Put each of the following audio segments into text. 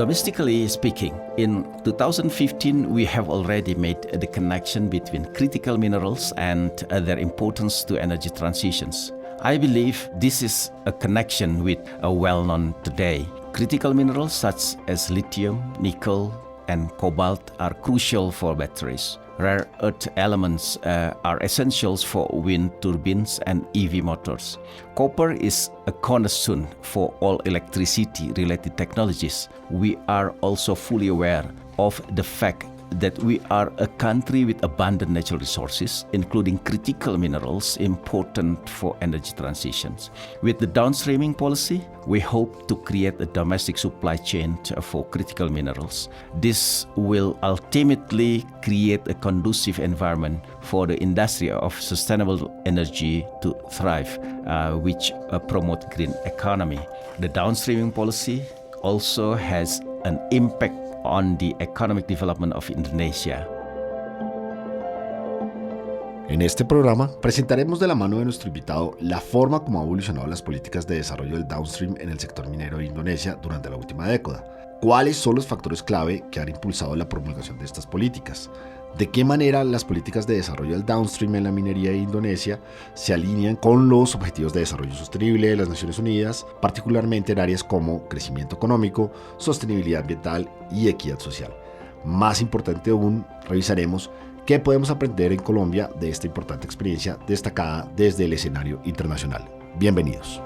Domestically speaking, in 2015 we have already made the connection between critical minerals and their importance to energy transitions. I believe this is a connection which are well known today. Critical minerals such as lithium, nickel, and cobalt are crucial for batteries. Rare earth elements are essentials for wind turbines and EV motors. Copper is a cornerstone for all electricity-related technologies. We are also fully aware of the fact that we are a country with abundant natural resources, including critical minerals important for energy transitions. With the downstreaming policy, we hope to create a domestic supply chain for critical minerals. This will ultimately create a conducive environment for the industry of sustainable energy to thrive, which promote green economy. The downstreaming policy also has an impact on the economic development of Indonesia. En este programa presentaremos de la mano de nuestro invitado la forma como ha evolucionado las políticas de desarrollo del downstream en el sector minero de Indonesia durante la última década. ¿Cuáles son los factores clave que han impulsado la promulgación de estas políticas? ¿De qué manera las políticas de desarrollo del downstream en la minería de Indonesia se alinean con los objetivos de desarrollo sostenible de las Naciones Unidas, particularmente en áreas como crecimiento económico, sostenibilidad ambiental y equidad social? Más importante aún, revisaremos qué podemos aprender en Colombia de esta importante experiencia destacada desde el escenario internacional. Bienvenidos.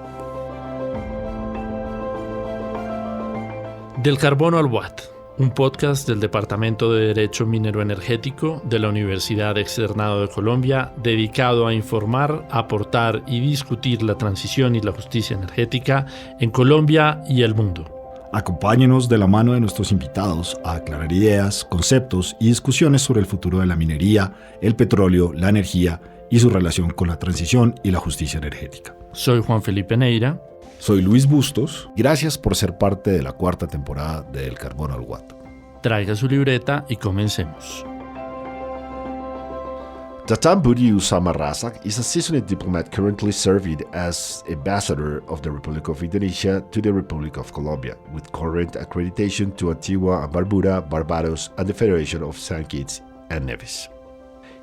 Del Carbono al Watt, un podcast del Departamento de Derecho Minero Energético de la Universidad Externado de Colombia, dedicado a informar, aportar y discutir la transición y la justicia energética en Colombia y el mundo. Acompáñenos de la mano de nuestros invitados a aclarar ideas, conceptos y discusiones sobre el futuro de la minería, el petróleo, la energía y su relación con la transición y la justicia energética. Soy Juan Felipe Neira. Soy Luis Bustos. Gracias por ser parte de la cuarta temporada de Del Carbono al Watt. Traiga su libreta y comencemos. Tatang Budie Utama Razak is a seasoned diplomat currently serving as Ambassador of the Republic of Indonesia to the Republic of Colombia, with current accreditation to Antigua and Barbuda, Barbados, and the Federation of St. Kitts and Nevis.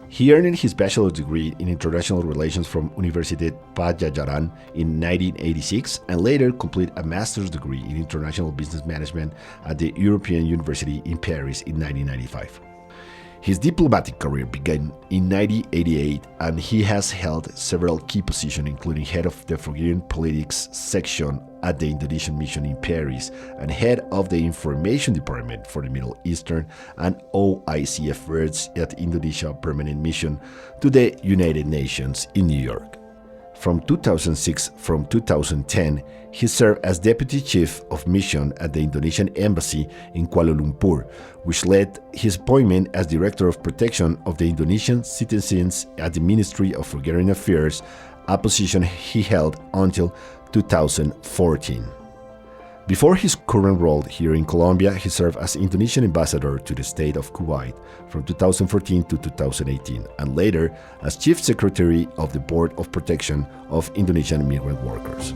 He earned his bachelor's degree in international relations from Universitat Pajajaran in 1986 and later completed a master's degree in international business management at the European University in Paris in 1995. His diplomatic career began in 1988 and he has held several key positions, including head of the foreign politics section at the Indonesian mission in Paris and head of the information department for the Middle Eastern and OIC affairs at Indonesia Permanent Mission to the United Nations in New York. From 2006 from 2010, he served as Deputy Chief of Mission at the Indonesian Embassy in Kuala Lumpur, which led his appointment as Director of Protection of the Indonesian citizens at the Ministry of Foreign Affairs, a position he held until 2014. Before his current role here in Colombia, he served as Indonesian ambassador to the state of Kuwait from 2014 to 2018, and later as Chief Secretary of the Board of Protection of Indonesian Migrant Workers.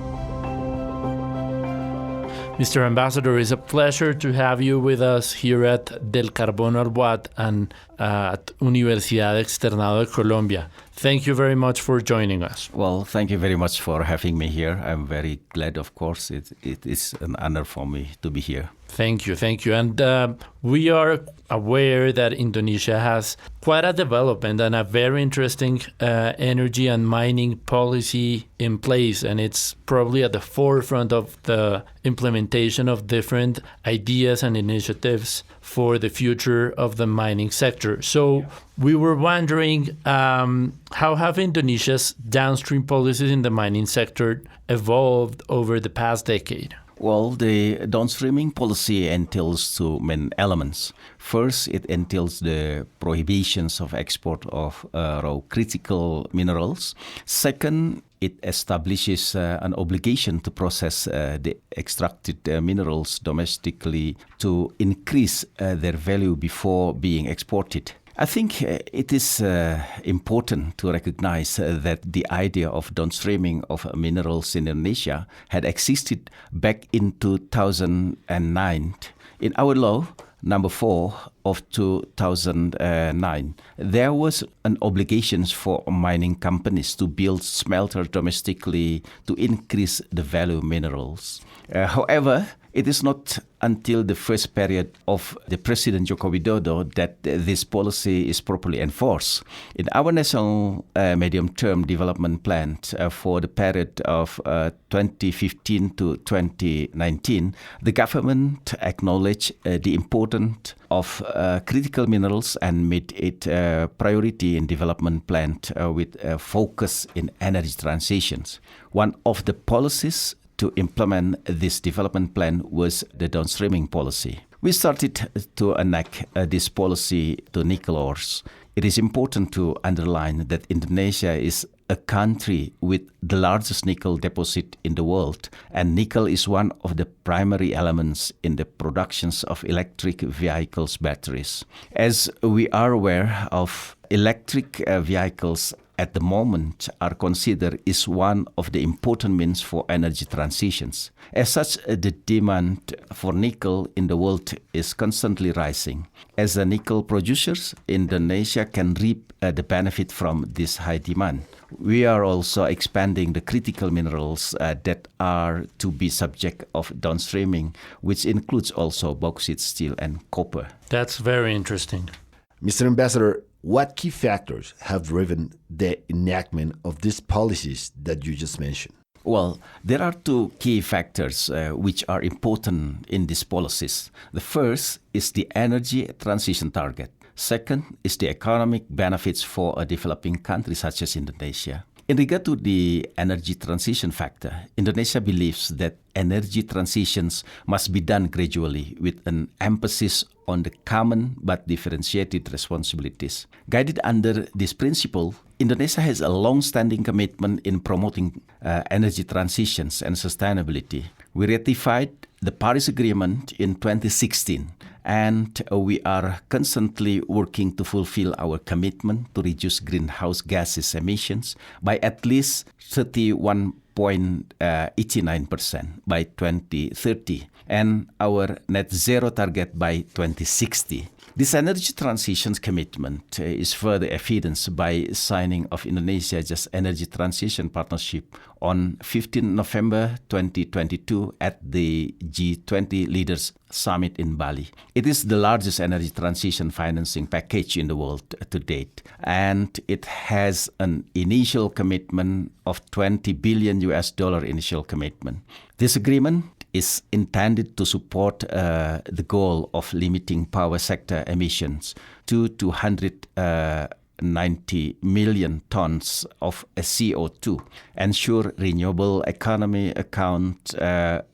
Mr. Ambassador, it's a pleasure to have you with us here at Del Carbono al Watt and at Universidad Externado de Colombia. Thank you very much for joining us. Well, thank you very much for having me here. I'm very glad, of course. It is an honor for me to be here. Thank you. And we are aware that Indonesia has quite a development and a very interesting energy and mining policy in place, and it's probably at the forefront of the implementation of different ideas and initiatives for the future of the mining sector. So we were wondering, how have Indonesia's downstream policies in the mining sector evolved over the past decade? Well, the downstreaming policy entails two main elements. First, it entails the prohibitions of export of raw critical minerals. Second, it establishes an obligation to process the extracted minerals domestically to increase their value before being exported. I think it is important to recognize that the idea of downstreaming of minerals in Indonesia had existed back in 2009 In our law, number 4 of 2009, there was an obligation for mining companies to build smelters domestically to increase the value of minerals. However, it is not until the first period of the President Joko Widodo that this policy is properly enforced. In our National Medium-Term Development Plan for the period of 2015 to 2019, the government acknowledged the importance of critical minerals and made it a priority in development plan with a focus in energy transitions. One of the policies to implement this development plan was the downstreaming policy. We started to enact this policy to nickel ores. It is important to underline that Indonesia is a country with the largest nickel deposit in the world, and nickel is one of the primary elements in the productions of electric vehicles batteries. As we are aware of, electric vehicles at the moment are considered is one of the important means for energy transitions. As such, the demand for nickel in the world is constantly rising. As a nickel producers, Indonesia can reap the benefit from this high demand. We are also expanding the critical minerals that are to be subject of downstreaming, which includes also bauxite, steel, and copper. That's very interesting. Mr. Ambassador, what key factors have driven the enactment of these policies that you just mentioned? Well, there are two key factors which are important in these policies. The first is the energy transition target. Second is the economic benefits for a developing country such as Indonesia. In regard to the energy transition factor, Indonesia believes that energy transitions must be done gradually with an emphasis on the common but differentiated responsibilities. Guided under this principle, Indonesia has a long-standing commitment in promoting energy transitions and sustainability. We ratified the Paris Agreement in 2016, and we are constantly working to fulfill our commitment to reduce greenhouse gases emissions by at least 31.89% by 2030 and our net zero target by 2060. This energy transitions commitment is further evidenced by signing of Indonesia'S Energy Transition Partnership on 15 November 2022 at the G20 Leaders Summit in Bali. It is the largest energy transition financing package in the world to date, and it has an initial commitment of $20 billion initial commitment. This agreement is intended to support the goal of limiting power sector emissions to 290 million tons of CO2, ensure renewable economy account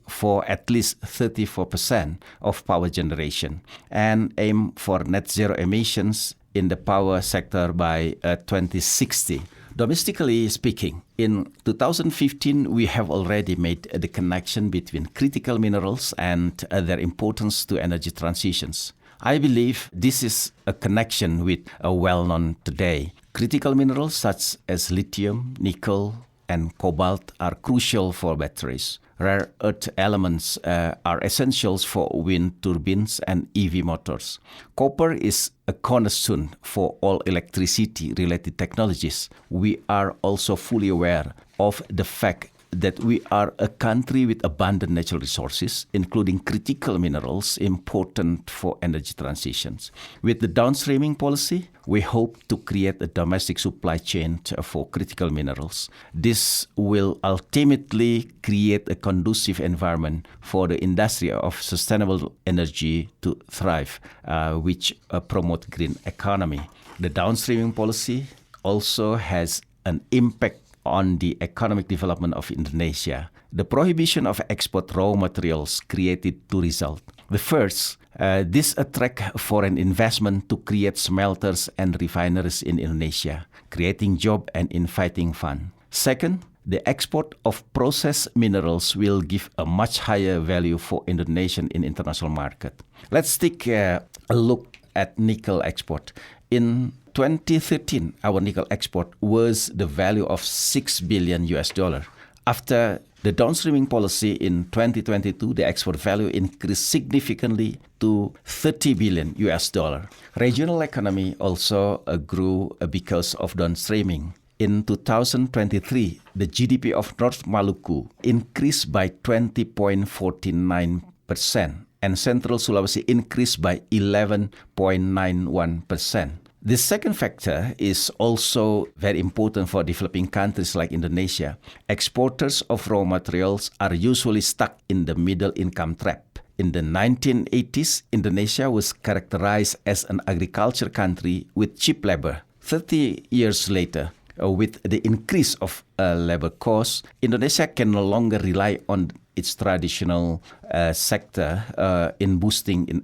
for at least 34% of power generation, and aim for net zero emissions in the power sector by 2060. Domestically speaking, in 2015, we have already made the connection between critical minerals and their importance to energy transitions. I believe this is a connection with well-known today. Critical minerals such as lithium, nickel, and cobalt are crucial for batteries. Rare earth elements are essentials for wind turbines and EV motors. Copper is a cornerstone for all electricity-related technologies. We are also fully aware of the fact that we are a country with abundant natural resources, including critical minerals important for energy transitions. With the downstreaming policy, we hope to create a domestic supply chain for critical minerals. This will ultimately create a conducive environment for the industry of sustainable energy to thrive, which promote green economy. The downstreaming policy also has an impact on the economic development of Indonesia. The prohibition of export raw materials created two results. The first, this attract foreign investment to create smelters and refineries in Indonesia, creating job and inviting fund. Second, the export of processed minerals will give a much higher value for Indonesian in international market. Let's take a look at nickel export. In 2013, our nickel export was the value of $6 billion. After The downstreaming policy in 2022, the export value increased significantly to $30 billion US. Regional economy also grew because of downstreaming. In 2023, the GDP of North Maluku increased by 20.49%, and Central Sulawesi increased by 11.91%. The second factor is also very important for developing countries like Indonesia. Exporters of raw materials are usually stuck in the middle income trap. In the 1980s, Indonesia was characterized as an agriculture country with cheap labor. 30 years later, with the increase of labor costs, Indonesia can no longer rely on its traditional sector in boosting in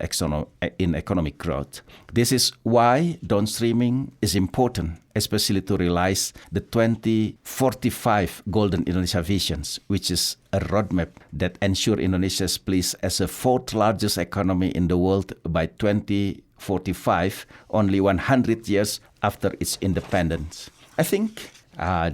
economic growth. This is why downstreaming is important, especially to realize the 2045 Golden Indonesia Visions, which is a roadmap that ensures Indonesia's place as the fourth largest economy in the world by 2045, only 100 years after its independence. I think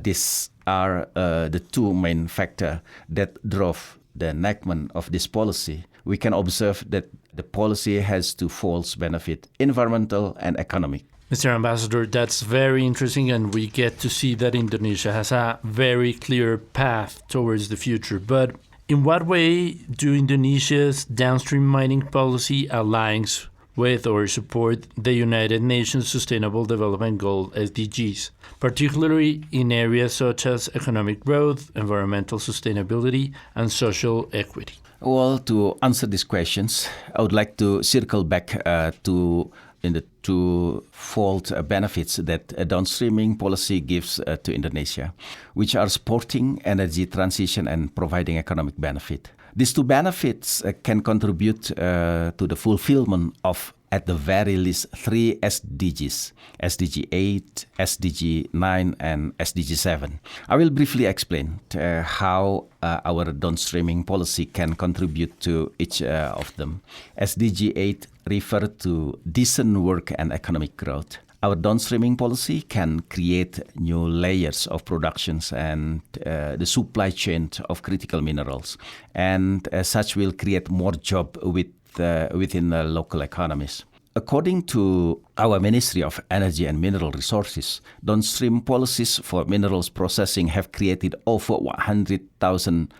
these are the two main factors that drove the enactment of this policy. We can observe that the policy has two folds benefit, environmental and economic. Mr. Ambassador, that's very interesting, and we get to see that Indonesia has a very clear path towards the future. But in what way do Indonesia's downstream mining policy aligns with or support the United Nations Sustainable Development Goal SDGs, particularly in areas such as economic growth, environmental sustainability, and social equity? Well, to answer these questions, I would like to circle back to the two-fold benefits that a downstreaming policy gives to Indonesia, which are supporting energy transition and providing economic benefit. These two benefits can contribute to the fulfillment of, at the very least, 3 SDGs, SDG 8, SDG 9, and SDG 7. I will briefly explain how our downstreaming policy can contribute to each of them. SDG 8 refers to decent work and economic growth. Our downstreaming policy can create new layers of productions and the supply chain of critical minerals, and as such will create more jobs within the local economies. According to our Ministry of Energy and Mineral Resources, downstream policies for minerals processing have created over 100,000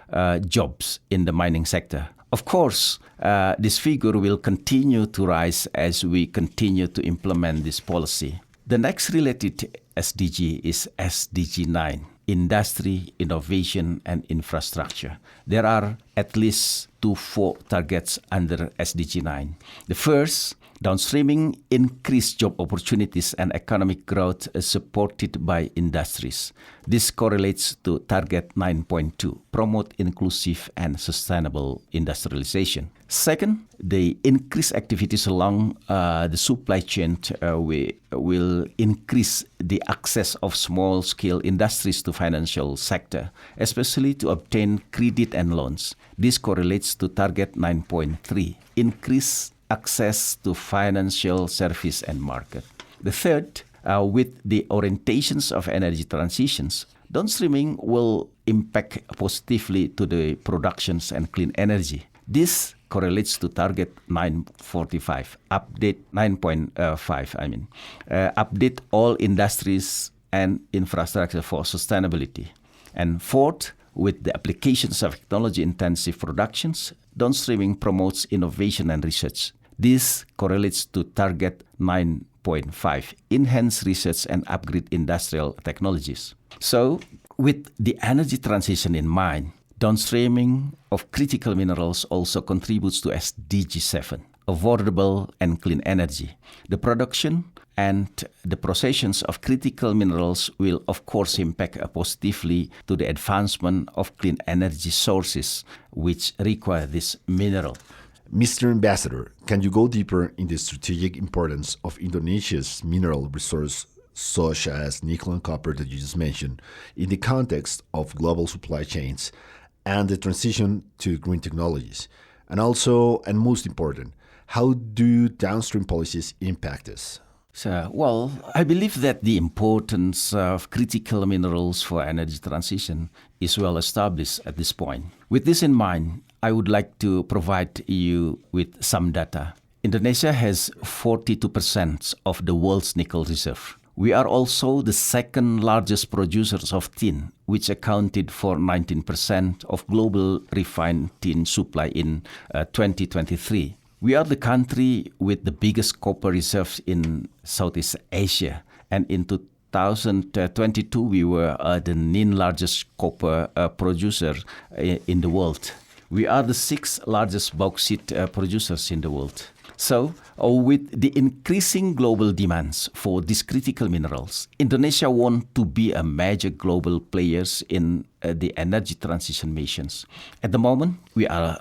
jobs in the mining sector. Of course, this figure will continue to rise as we continue to implement this policy. The next related SDG is SDG 9, Industry, Innovation and Infrastructure. There are at least 4 targets under SDG 9. The first, downstreaming increased job opportunities and economic growth supported by industries. This correlates to target 9.2, promote inclusive and sustainable industrialization. Second, the increased activities along the supply chain will increase the access of small-scale industries to financial sector, especially to obtain credit and loans. This correlates to target 9.3, increase access to financial service and market. The third, with the orientations of energy transitions, downstreaming will impact positively to the productions and clean energy. This correlates to target 9.5, update 9.5, update all industries and infrastructure for sustainability. And fourth, with the applications of technology-intensive productions, downstreaming promotes innovation and research. This correlates to target 9.5, enhance research and upgrade industrial technologies. So, with the energy transition in mind, downstreaming of critical minerals also contributes to SDG 7, affordable and clean energy. The production and the processions of critical minerals will of course impact positively to the advancement of clean energy sources which require this mineral. Mr. Ambassador, can you go deeper in the strategic importance of Indonesia's mineral resource such as nickel and copper that you just mentioned in the context of global supply chains and the transition to green technologies? And also, and most important, how do downstream policies impact this? So, I believe that the importance of critical minerals for energy transition is well established at this point. With this in mind, I would like to provide you with some data. Indonesia has 42% of the world's nickel reserve. We are also the second largest producers of tin, which accounted for 19% of global refined tin supply in 2023. We are the country with the biggest copper reserves in Southeast Asia, and in 2022 we were the largest copper producer in the world. We are the sixth largest bauxite producers in the world. So, with the increasing global demands for these critical minerals, Indonesia wants to be a major global player in the energy transition missions. At the moment, we are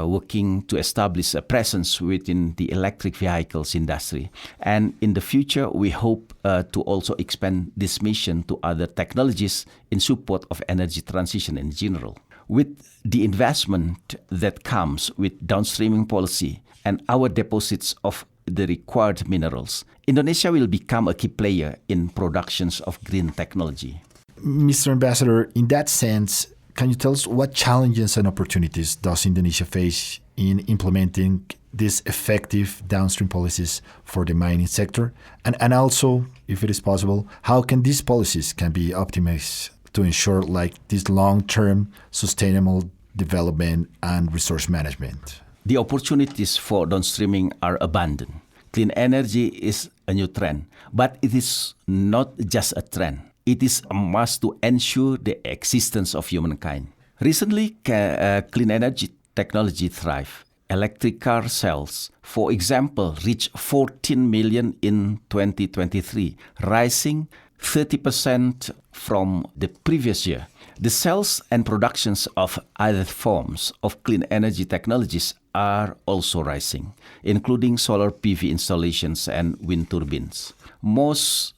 working to establish a presence within the electric vehicles industry. And in the future, we hope to also expand this mission to other technologies in support of energy transition in general. With the investment that comes with downstreaming policy and our deposits of the required minerals, Indonesia will become a key player in productions of green technology. Mr. Ambassador, in that sense, can you tell us what challenges and opportunities does Indonesia face in implementing these effective downstream policies for the mining sector? And also, if it is possible, how can these policies can be optimized to ensure this long-term sustainable development and resource management? The opportunities for downstreaming are abundant. Clean energy is a new trend, but it is not just a trend. It is a must to ensure the existence of humankind. Recently, clean energy technology thrive. Electric car sales, for example, reached 14 million in 2023, rising 30% from the previous year. The sales and productions of other forms of clean energy technologies are also rising, including solar PV installations and wind turbines. Most,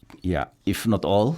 if not all,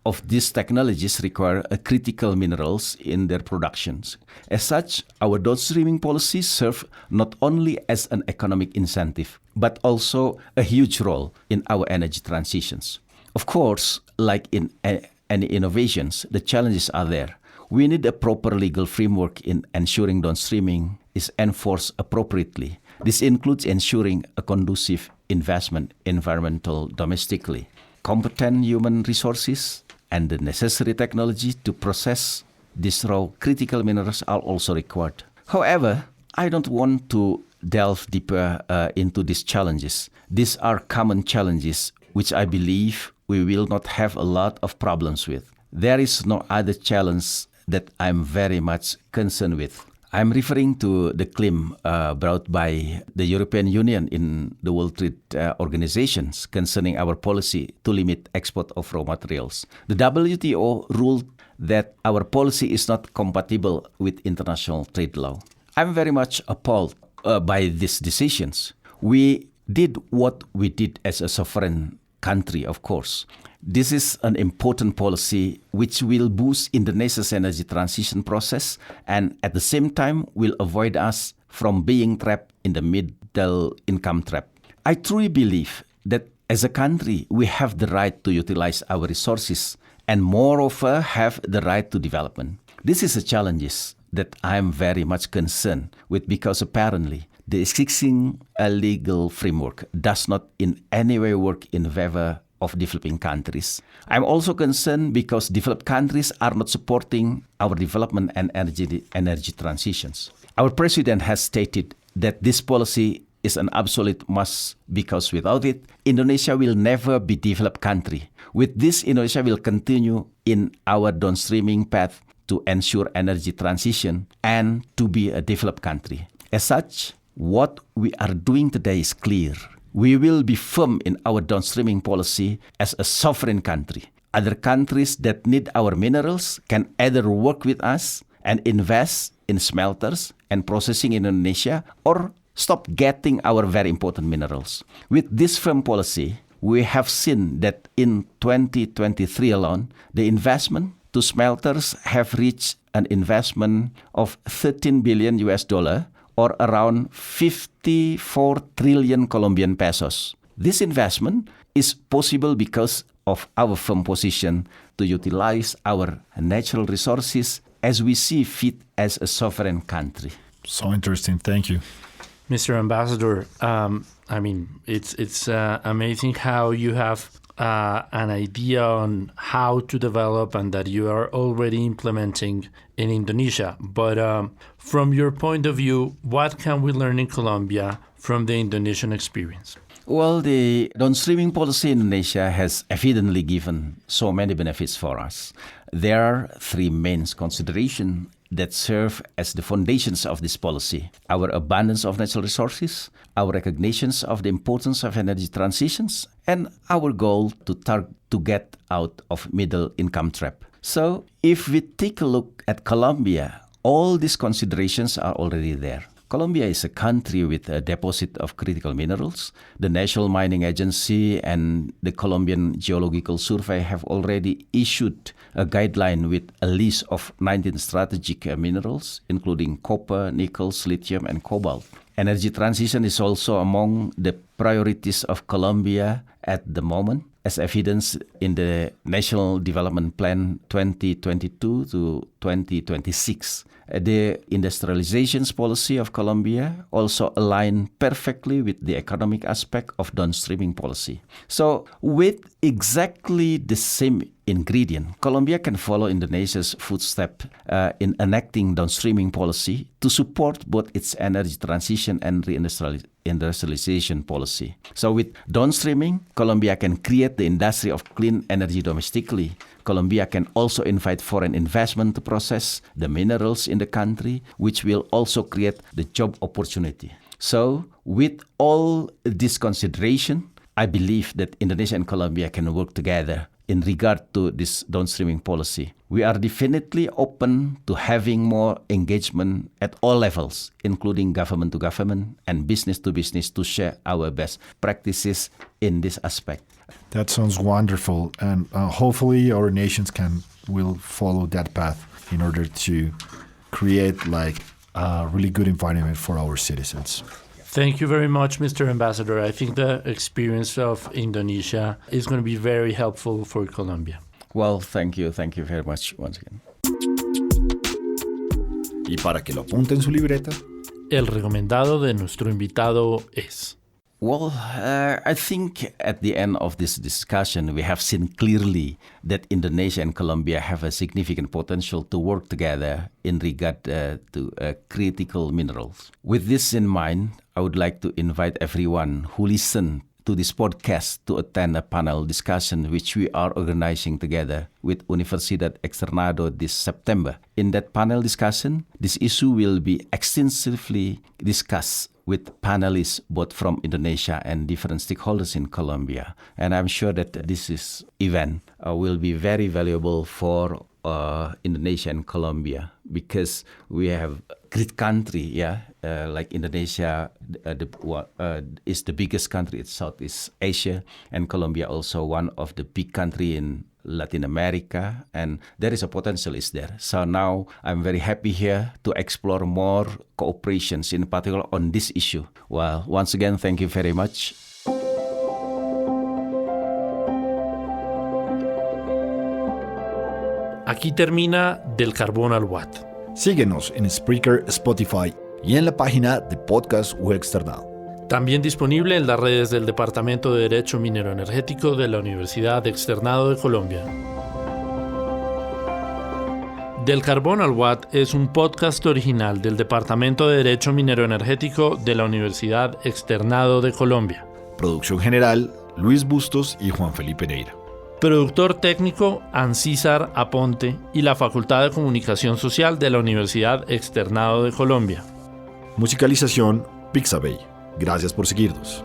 of these technologies require critical minerals in their productions. As such, our downstreaming policies serve not only as an economic incentive, but also a huge role in our energy transitions. Of course, like in any innovations, the challenges are there. We need a proper legal framework in ensuring downstreaming is enforced appropriately. This includes ensuring a conducive investment environmental domestically, competent human resources, and the necessary technology to process these raw critical minerals are also required. However, I don't want to delve deeper into these challenges. These are common challenges which I believe we will not have a lot of problems with. There is no other challenge that I'm very much concerned with. I'm referring to the claim brought by the European Union in the World Trade Organizations concerning our policy to limit export of raw materials. The WTO ruled that our policy is not compatible with international trade law. I'm very much appalled by these decisions. We did what we did as a sovereign country, of course. This is an important policy which will boost Indonesia's energy transition process and at the same time will avoid us from being trapped in the middle income trap. I truly believe that as a country, we have the right to utilize our resources and moreover have the right to development. This is a challenge that I'm very much concerned with because apparently the existing legal framework does not in any way work in favor of developing countries. I'm also concerned because developed countries are not supporting our development and energy transitions. Our president has stated that this policy is an absolute must because without it, Indonesia will never be a developed country. With this, Indonesia will continue in our downstreaming path to ensure energy transition and to be a developed country. As such, what we are doing today is clear. We will be firm in our downstreaming policy as a sovereign country. Other countries that need our minerals can either work with us and invest in smelters and processing in Indonesia or stop getting our very important minerals. With this firm policy, we have seen that in 2023 alone, the investment to smelters have reached an investment of $13 billion or around 54 trillion Colombian pesos. This investment is possible because of our firm position to utilize our natural resources as we see fit as a sovereign country. So interesting. Thank you. Mr. Ambassador, it's amazing how you have an idea on how to develop and that you are already implementing in Indonesia. But from your point of view, what can we learn in Colombia from the Indonesian experience? Well, the downstreaming policy in Indonesia has evidently given so many benefits for us. There are three main considerations that serve as the foundations of this policy: our abundance of natural resources, our recognitions of the importance of energy transitions, and our goal to get out of middle income trap. So if we take a look at Colombia, all these considerations are already there. Colombia is a country with a deposit of critical minerals. The National Mining Agency and the Colombian Geological Survey have already issued a guideline with a list of 19 strategic minerals, including copper, nickel, lithium, and cobalt. Energy transition is also among the priorities of Colombia at the moment, as evidenced in the National Development Plan 2022 to 2026. The industrialization policy of Colombia also aligns perfectly with the economic aspect of downstreaming policy. So with exactly the same ingredient, Colombia can follow Indonesia's footsteps in enacting downstreaming policy to support both its energy transition and reindustrialization policy. So with downstreaming, Colombia can create the industry of clean energy domestically. Colombia can also invite foreign investment to process the minerals in the country, which will also create the job opportunity. So with all this consideration, I believe that Indonesia and Colombia can work together in regard to this downstreaming policy. We are definitely open to having more engagement at all levels, including government to government and business to business, to share our best practices in this aspect. That sounds wonderful, and hopefully our nations will follow that path in order to create a really good environment for our citizens. Thank you very much, Mr. Ambassador. I think the experience of Indonesia is going to be very helpful for Colombia. Well, thank you. Thank you very much once again. Y para que lo apunte en su libreta, el recomendado de nuestro invitado es... Well, I think at the end of this discussion, we have seen clearly that Indonesia and Colombia have a significant potential to work together in regard to critical minerals. With this in mind, I would like to invite everyone who listen to this podcast to attend a panel discussion which we are organizing together with Universidad Externado this September. In that panel discussion, this issue will be extensively discussed with panelists both from Indonesia and different stakeholders in Colombia. And I'm sure that this event will be very valuable for Indonesia and Colombia, because we have a great country, like Indonesia is the biggest country in Southeast Asia, and Colombia also one of the big country in Latin America, and there is a potential is there. So now I'm very happy here to explore more cooperations, in particular on this issue. Well, once again, thank you very much. Aquí termina Del Carbono al Watt. Síguenos en Spreaker, Spotify y en la página de Podcast Web Externado. También disponible en las redes del Departamento de Derecho Minero Energético de la Universidad Externado de Colombia. Del Carbono al Watt es un podcast original del Departamento de Derecho Minero Energético de la Universidad Externado de Colombia. Producción general, Luis Bustos y Juan Felipe Neira. Productor técnico, Ancísar Aponte y la Facultad de Comunicación Social de la Universidad Externado de Colombia. Musicalización, Pixabay. Gracias por seguirnos.